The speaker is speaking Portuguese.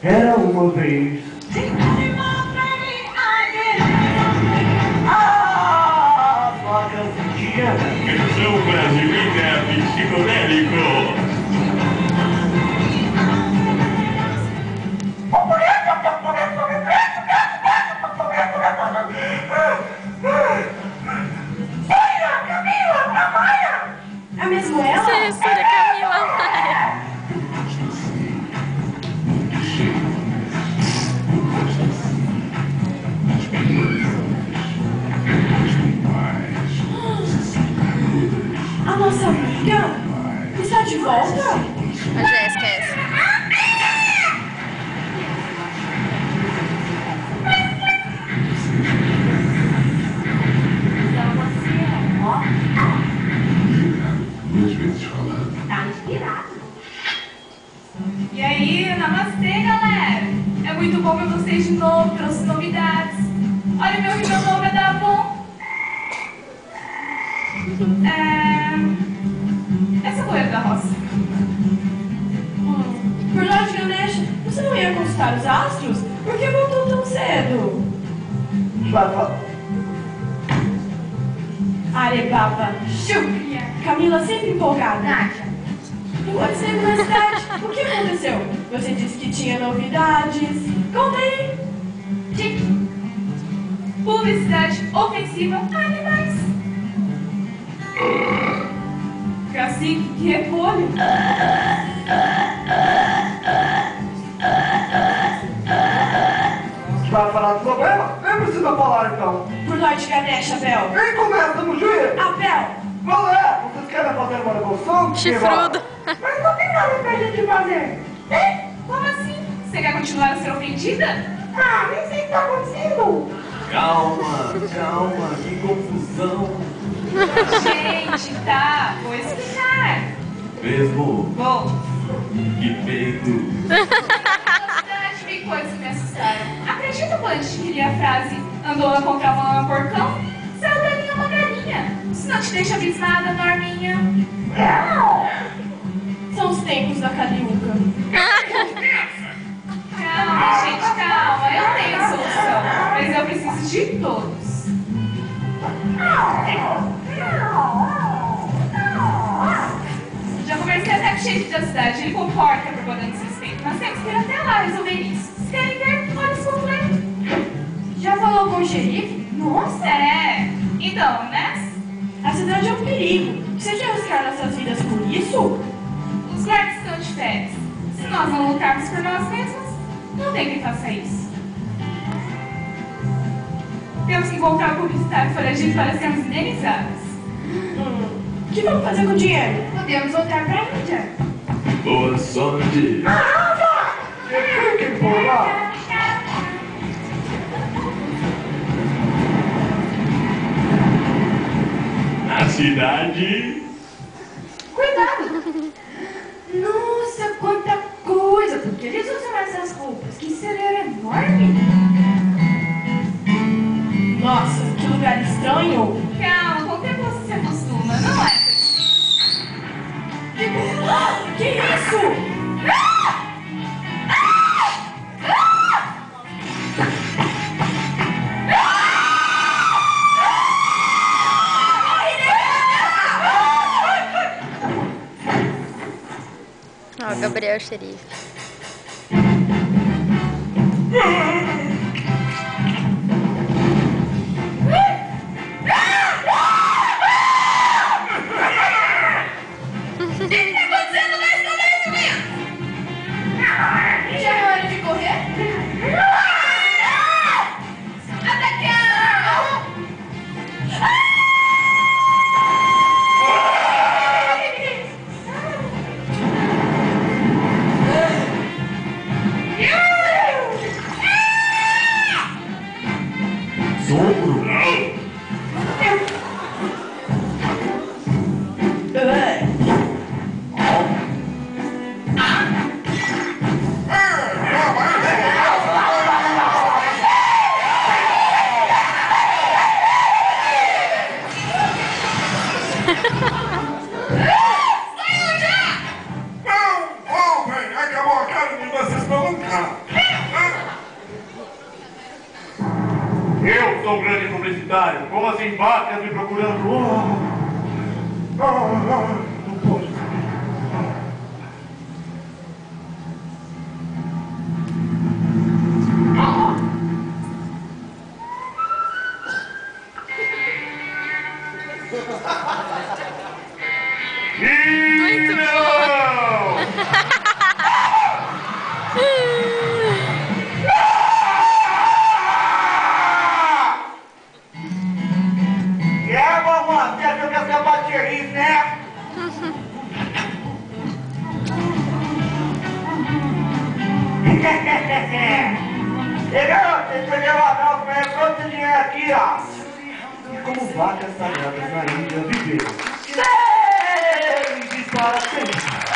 Era uma vez. Sua cancidinha. Versão brasileira psicodélico. É mesmo ela? Professora Camila Maia. A nossa amiga está de volta? A Jéssica é essa. E aí, namastê, galera! É muito bom ver vocês de novo, trouxe novidades. Olha meu rímel novo, é da bom. Essa coisa da roça. Verdade, Ganesha, você não ia consultar os astros? Por que voltou tão cedo? Arebaba, Shukria. Camila sempre empolgada. Enquanto esteve na cidade, o que aconteceu? Você disse que tinha novidades. Conta aí. Publicidade ofensiva a animais. Cacique, que repolho. Vai falar do problema? Nem precisa falar então. Por Lorde Ganesha, Bel. Quem começa no juiz? Abel. Qual é? Vocês querem fazer uma revolução? Chifrudo. Mas não tem nada pra gente fazer. Como assim? Você quer continuar a ser ofendida? Ah, nem sei o que tá acontecendo. Calma, calma, que confusão. Gente, tá, vou explicar. Mesmo, Bom, que peito. velocidade vi coisas que me assustaram. Acredita o Blunt que lia a frase andou na contramão é um porcão? Saiu da linha uma galinha. Se não te deixa abismada, Norminha. São os tempos da Caliuca. Calma, gente, calma. Eu tenho a solução. Mas eu preciso de todos. Já conversei até com o chefe da cidade. Ele concorda com a propaganda de respeito. Nós temos que ir até lá resolver isso. Se querem ver, olha esse completo. Já falou com o xerife? Nossa, é. Então, né? A cidade é um perigo. Você já arriscar nossas vidas por isso? Os guardas estão de férias. Se nós não lutarmos por nós mesmos, não tem quem faça isso. Temos que encontrar o publicitário foragido para sermos indenizados. O que vamos fazer com o dinheiro? Podemos voltar para a Índia. Boa sorte. Fiquem por lá. A cidade. Cuidado! Nossa, quanta coisa! Por que eles usam essas roupas? Que celeiro enorme! Nossa, que lugar estranho. Calma, com o tempo você se acostuma, não é? Que isso? Ó, o Gabriel Xerife. Já é hora de correr? sou um grande publicitário. Como assim vacas me procurando? Não pode ser. Muito bom. Mamãe, você achou que essa é bateria, né? Ei, garoto, você entendeu lá não? Conhece todo esse dinheiro aqui, ó. E como vacas sagradas na Índia viveram Sei! felizes para sempre.